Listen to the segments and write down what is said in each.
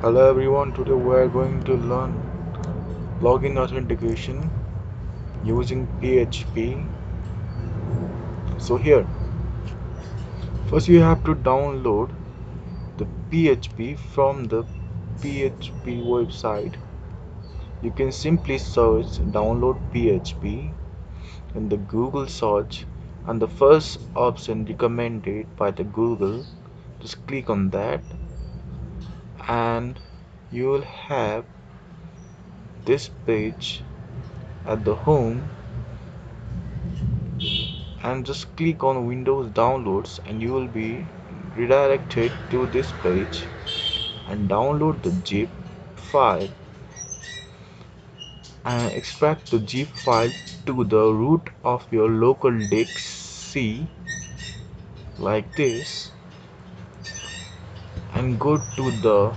Hello everyone, today we are going to learn login authentication using PHP. So here, first you have to download the PHP from the PHP website. You can simply search download PHP in the Google search, and the first option recommended by the Google, just click on that and you will have this page at the home, and just click on Windows Downloads and you will be redirected to this page, and download the zip file and extract the zip file to the root of your local disk C like this, and go to the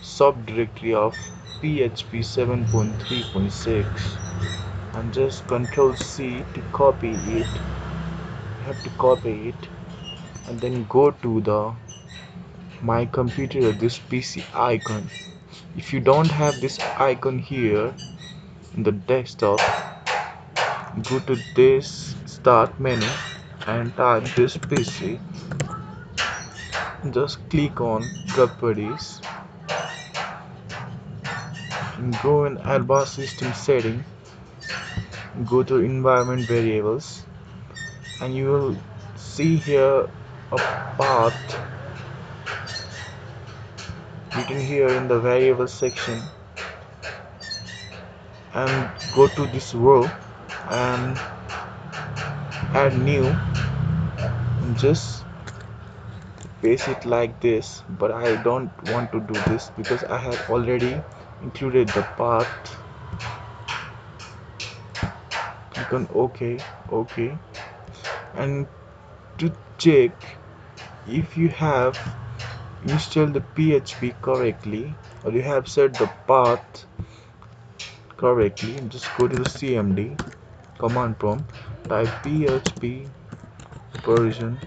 subdirectory of PHP 7.3.6 and just Ctrl C to copy it. You have to copy it and then go to the my computer, this PC icon. If you don't have this icon here in the desktop, go to this start menu and type this PC. Just click on properties and go in advanced system setting, go to environment variables, and you will see here a path written here in the variable section, and go to this row and add new and just paste it like this, but I don't want to do this because I have already included the path. Click on OK, and to check if you have installed the PHP correctly or you have set the path correctly, just go to the CMD command prompt, type PHP version.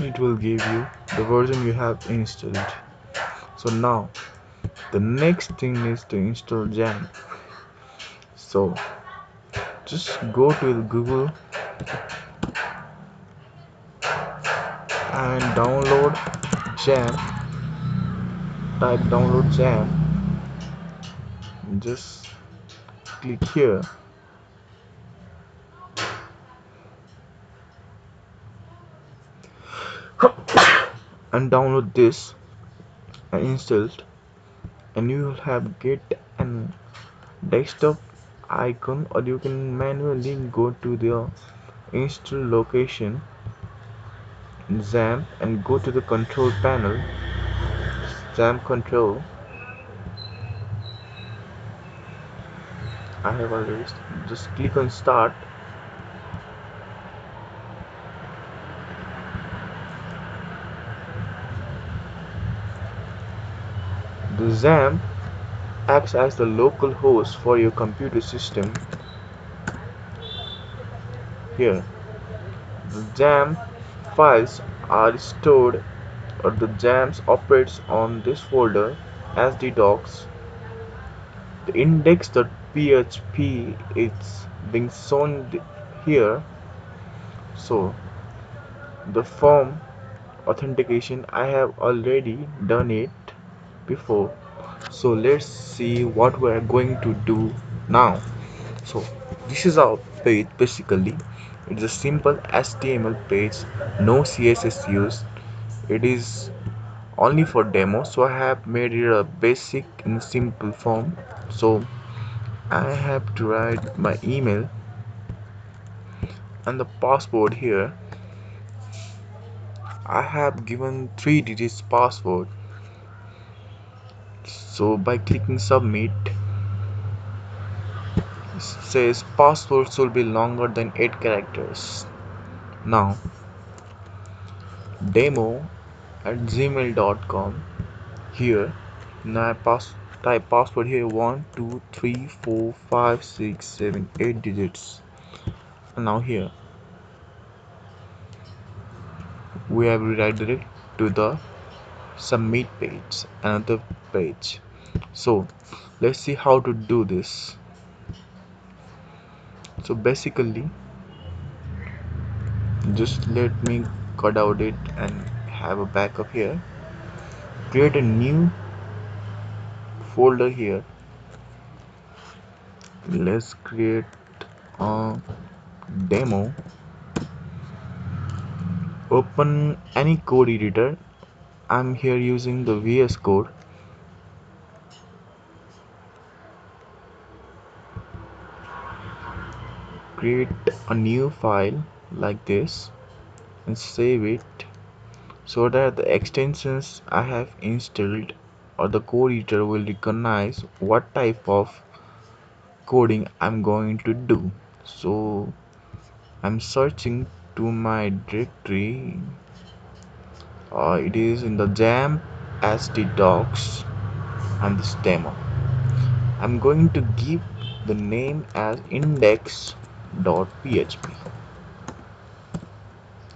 It will give you the version you have installed. So now the next thing is to install Xampp. So just go to the Google and download Xampp. Type download Xampp. Just click here and download this and install it, and you will have get an desktop icon, or you can manually go to the install location in Xampp and go to the control panel, Xampp control. I have already just click on start. The Xampp acts as the local host for your computer system. Here, the Xampp files are stored, or the Xampp operates on this folder as the docs. The index.php is being shown here. So the form authentication, I have already done it before. So let's see what we are going to do now. So this is our page. Basically it's a simple HTML page, no CSS used. It is only for demo, so I have made it a basic and simple form. So I have to write my email and the password. Here I have given 3 digits password. So by clicking submit, it says password should be longer than 8 characters. Now demo@gmail.com. Here now type password here, 1 2 3 4 5 6 7 8 digits. And now here we have redirected to the submit page, another page. So let's see how to do this. So basically, just let me cut out it and have a backup here. Create a new folder here. Let's create a demo. Open any code editor. I'm here using the VS Code. Create a new file like this and save it so that the extensions I have installed or the code editor will recognize what type of coding I'm going to do. So I'm searching to my directory. It is in the Xampp SD docs and this demo. I'm going to give the name as index.php.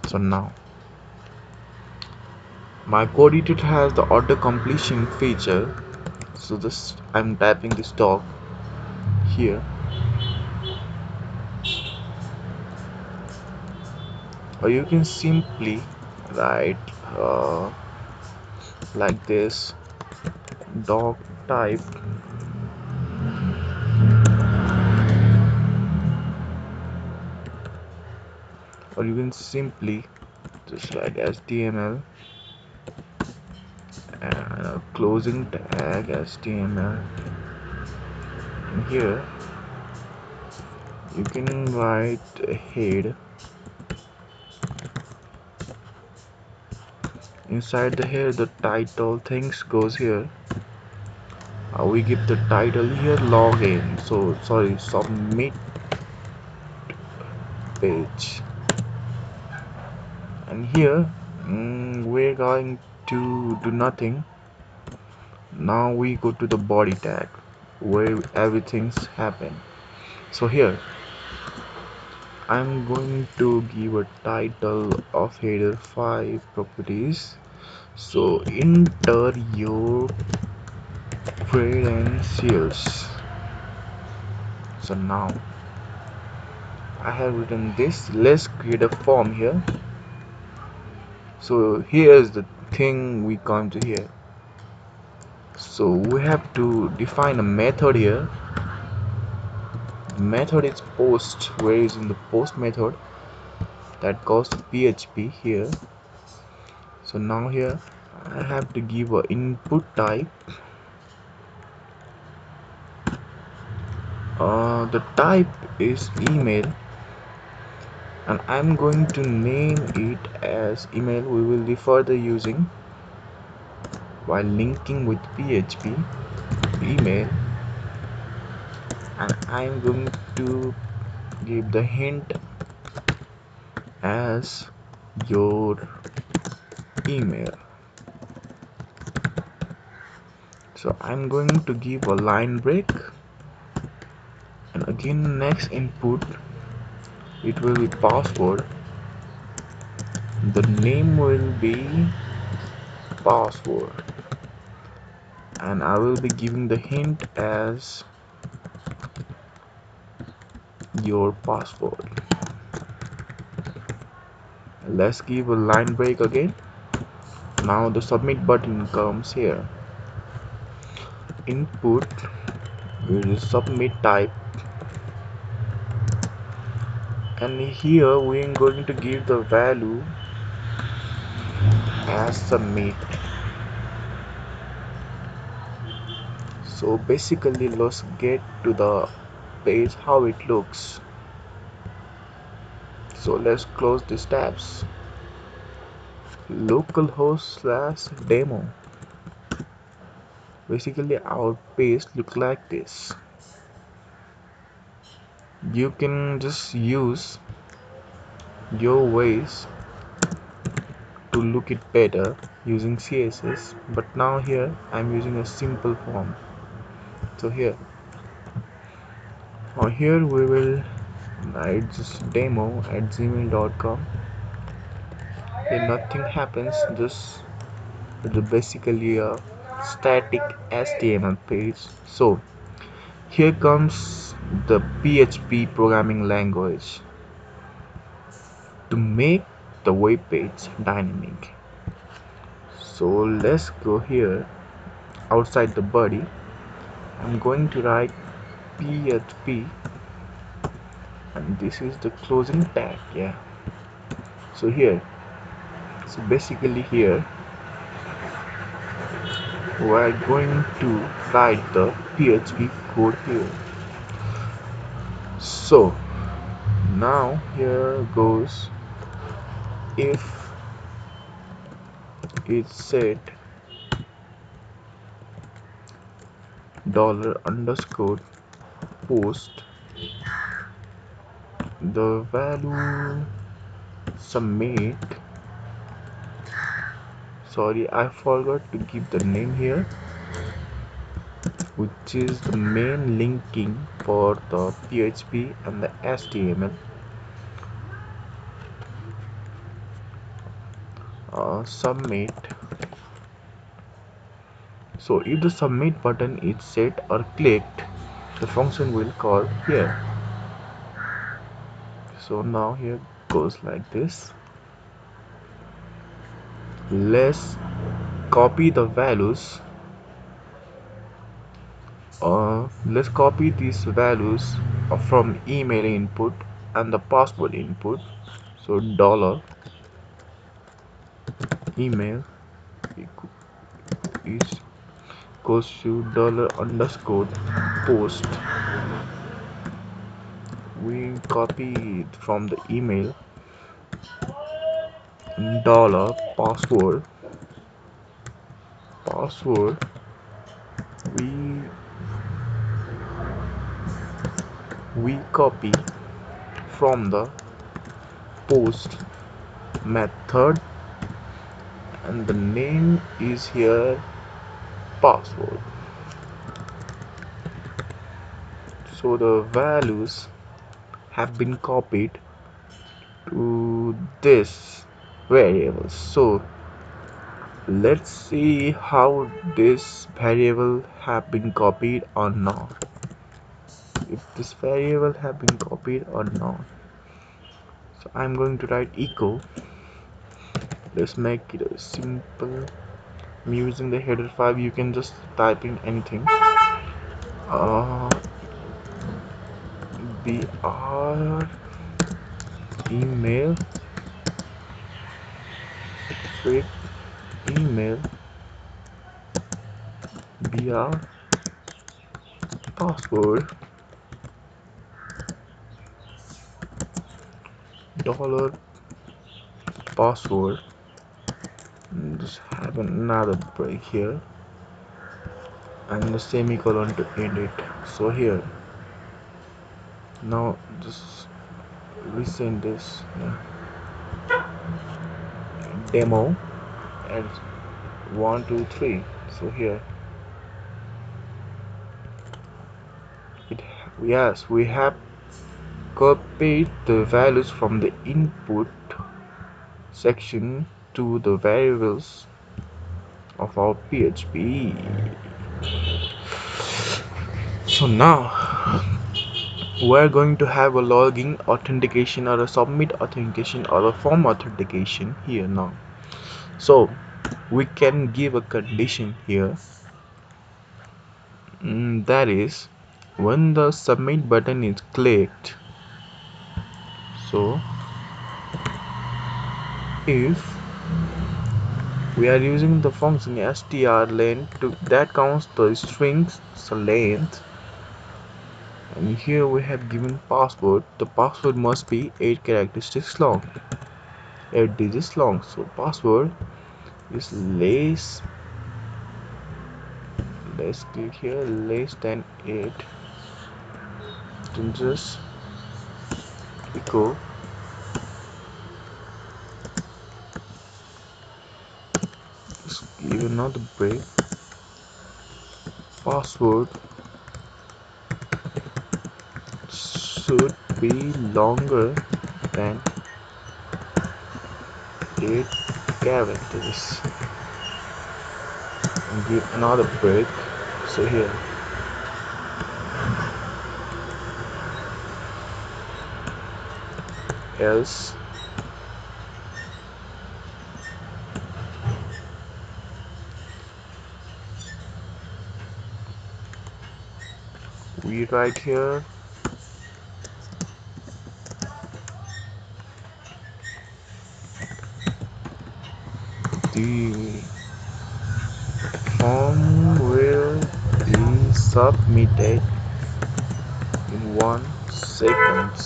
So now my code editor has the auto completion feature. So this I'm typing this doc here, or you can simply write like this doc type, or you can simply just write HTML and a closing tag HTML. And here you can write a head. Inside the head, the title things goes here. We give the title here login. So sorry, submit page. And here we're going to do nothing. Now we go to the body tag where everything's happened. So here I'm going to give a title of header 5 properties. So enter your credentials. So now I have written this. Let's create a form here. So here's the thing we come to here. So we have to define a method here. The method is post. Where is in the post method that goes to PHP here. So now here I have to give a input type. The type is email, and I'm going to name it as email. We will be further using while linking with PHP email, and I'm going to give the hint as your email. So I'm going to give a line break, and again next input it will be password. The name will be password, and I will be giving the hint as your password. Let's give a line break again. Now the submit button comes here. Input will submit type, and here we are going to give the value as submit. So basically let's get to the page how it looks. So let's close these tabs. Localhost/demo. Basically our page look like this. You can just use your ways to look it better using CSS, but now here I'm using a simple form. So here here we will write just demo@gmail.com. Here nothing happens, just basically a static HTML page. So here comes the PHP programming language to make the web page dynamic. So let's go here outside the body. I'm going to write PHP and this is the closing tag. Yeah, so here, so basically here we're going to write the PHP code here. So now here goes, if it's set dollar underscore post the value submit, sorry I forgot to give the name here, which is the main linking for the PHP and the HTML. Submit. So if the submit button is set or clicked, the function will call here. So now here goes like this. Let's copy the values. Let's copy these values from email input and the password input. So dollar email is equals to dollar underscore post. We copy it from the email. Dollar password we we copy from the post method, and the name is here password. So the values have been copied to this variable. So let's see how this variable have been copied or not. If this variable have been copied or not, so I'm going to write echo. Let's make it simple. I'm using the header file. You can just type in anything. Br email fake email br password dollar password. Just have another break here and the semicolon to end it. So here now just resend this, yeah, demo and 1 2 3. So here it, yes, we have copied the values from the input section to the variables of our PHP. So now we're going to have a login authentication or a submit authentication or a form authentication here now. So we can give a condition here, that is when the submit button is clicked. So if we are using the function strlen to that counts the strings length, and here we have given password. The password must be 8 characteristics long, 8 digits long. So password is let's click here, less than 8. Then just echo just give another break. Password should be longer than 8 characters. and give another break. So here, else we write here the form will be submitted in 1 second.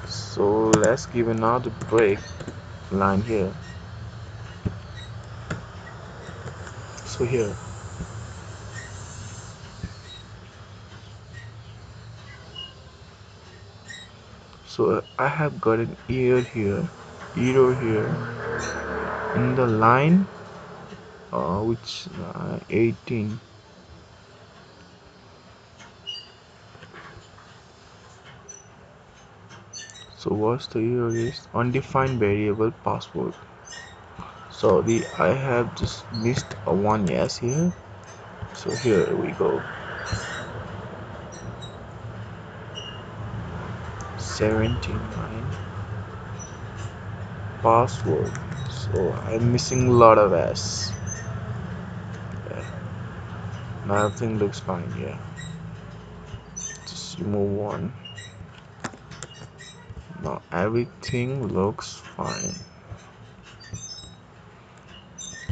So let's give another break line here. So here, so I have got an error here in the line which 18. So what's the error is undefined variable password. So the I have just missed a one yes here. So here we go. 79 password. So I'm missing a lot of s. Yeah, now everything looks fine. Yeah, just remove one. Now everything looks fine.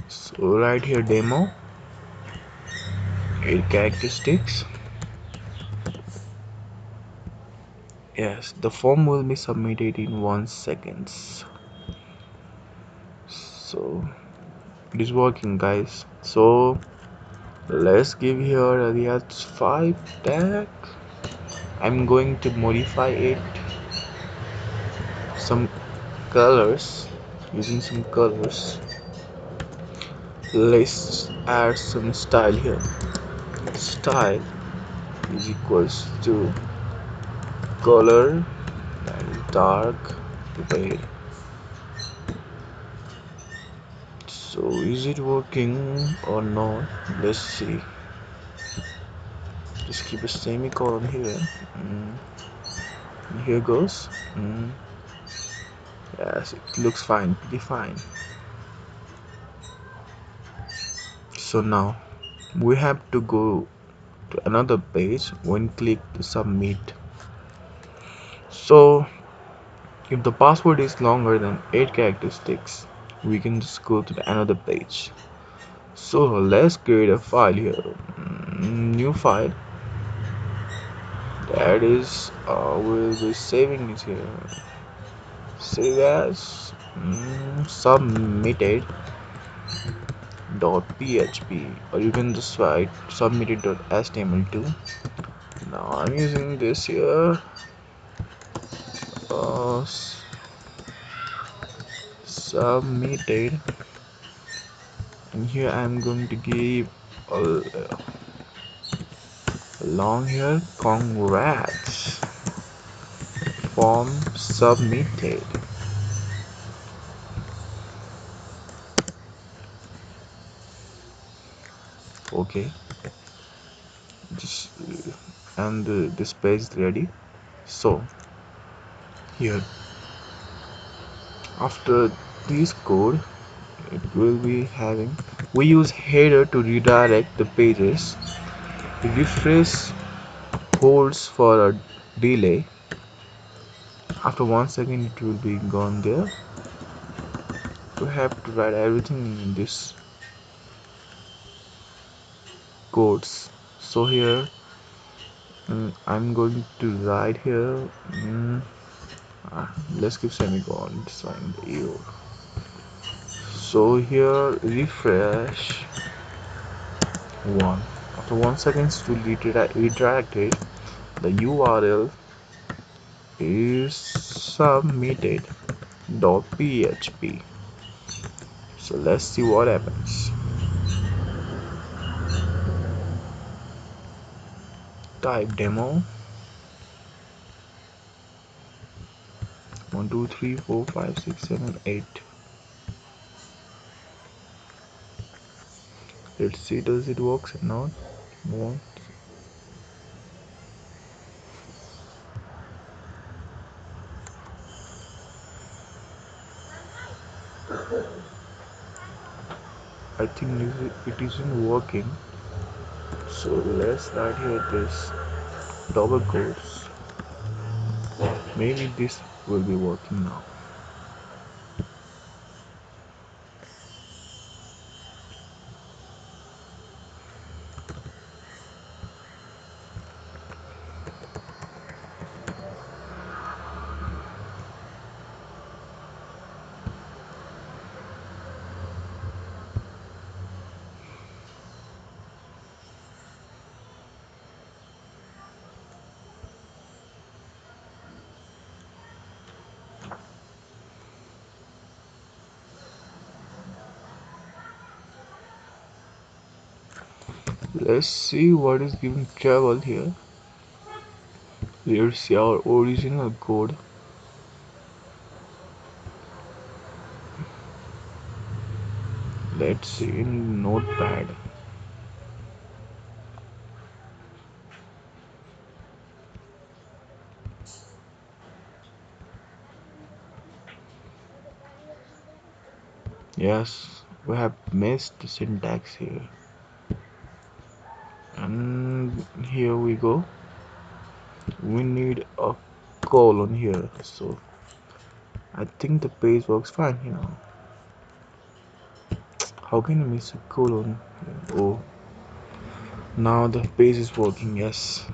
So right here demo 8 characteristics. Yes, the form will be submitted in 1 second. So it is working, guys. So let's give here the h5 tag. I'm going to modify it some colors using some colors. Let's add some style here. Style is equals to color and dark red. So is it working or not? Let's see. Just keep a semicolon here. And here goes. Yes, it looks fine, pretty fine. So now we have to go to another page when click to submit. So if the password is longer than 8 characteristics, we can just go to another page. So let's create a file here. New file. That is, we'll be saving it here. Save as submitted.php, or you can just write submitted.html2. Now I'm using this here. Uh, Submitted, and here I'm going to give a long here congrats form submitted. Okay, just and this page is ready. So here after this code it will be having, we use header to redirect the pages. Refresh holds for a delay. After 1 second it will be gone there. We have to write everything in this codes. So here I'm going to write here let's give semicolon sign the error. So here refresh 1. After 1 second to redirect it, the URL is submitted.php. So let's see what happens. Type demo 1 2 3 4 5 6 7 8. Let's see, does it works or not? No. I think it isn't working. So let's write here this double quotes. Maybe this will be working now. Let's see what is giving trouble here. Let's see our original code. Let's see in Notepad. Yes, we have missed the syntax here. And here we go. We need a colon here. So I think the page works fine here. How can you miss a colon? Oh, now the page is working. Yes.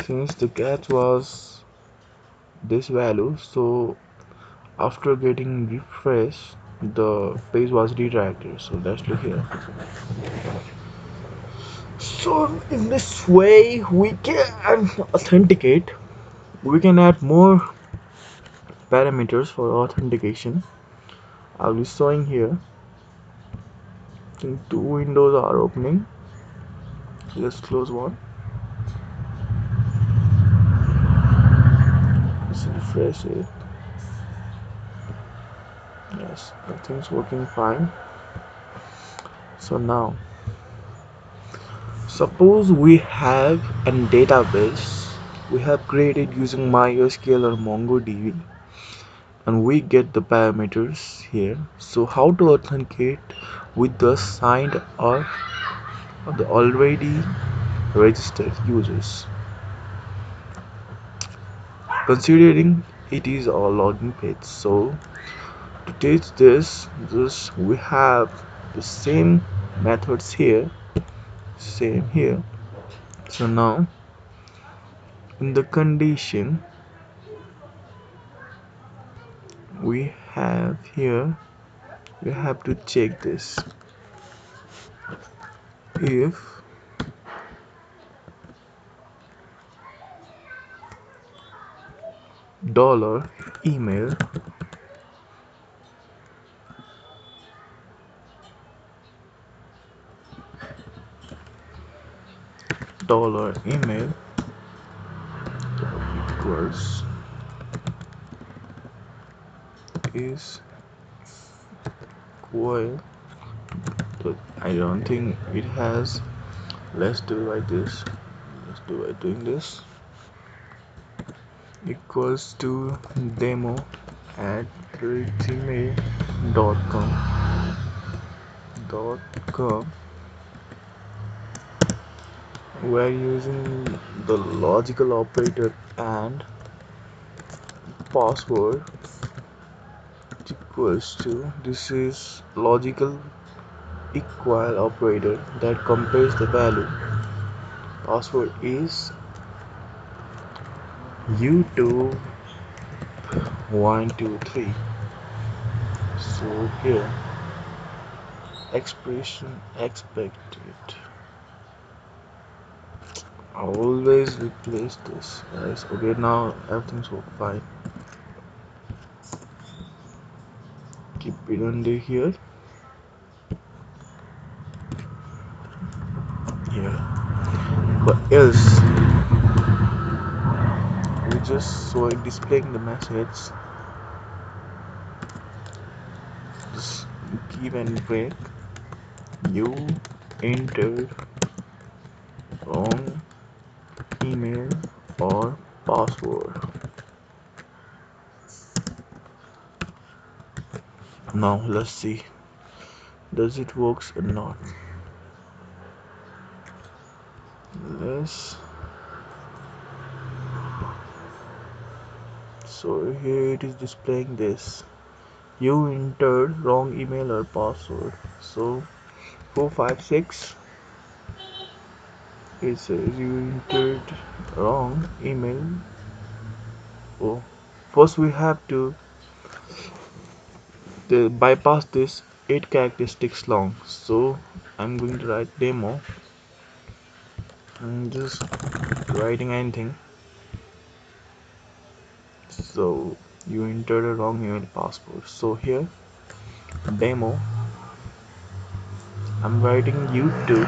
Since the catch was this value, so after getting refresh, the page was redirected. So let's look here. So in this way we can authenticate. We can add more parameters for authentication. I'll be showing here. I think two windows are opening. Let's close one. Let's refresh it. Yes, everything's working fine. So now, suppose we have a database we have created using MySQL or MongoDB, and we get the parameters here. So how to authenticate with the signed or the already registered users, considering it is a login page. So to teach this, we have the same methods here, same here. So now in the condition we have here, we have to check this. If dollar email $email equals is equal to, I don't think it has. Let's do it like this. Let's do it doing this. Equals to demo at gmail.com. We're using the logical operator and password equals to, this is logical equal operator that compares the value. Password is YouTube123. So here expression expected. I always replace this, guys. Okay, now everything's working fine. Keep it under here. Here. But else we just so displaying the message. Just give and break. You entered wrong email or password. Now let's see, does it works or not. Let's So here it is displaying this. You entered wrong email or password. So 456, it says you entered wrong email. Oh, first we have to bypass this 8 characteristics long. So I'm going to write demo. I'm just writing anything. So you entered a wrong email password. So here demo, I'm writing YouTube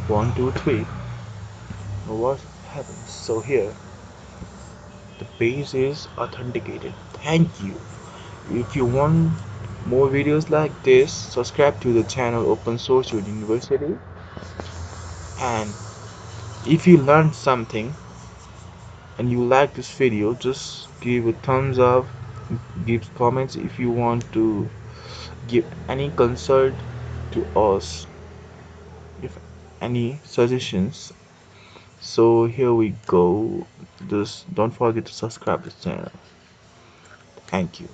123. What happens? So here the page is authenticated. Thank you. If you want more videos like this, subscribe to the channel Open Source University. And if you learned something and you like this video, just give a thumbs up, give comments if you want to give any consult to us, if any suggestions. So here we go. Just don't forget to subscribe to the channel. Thank you.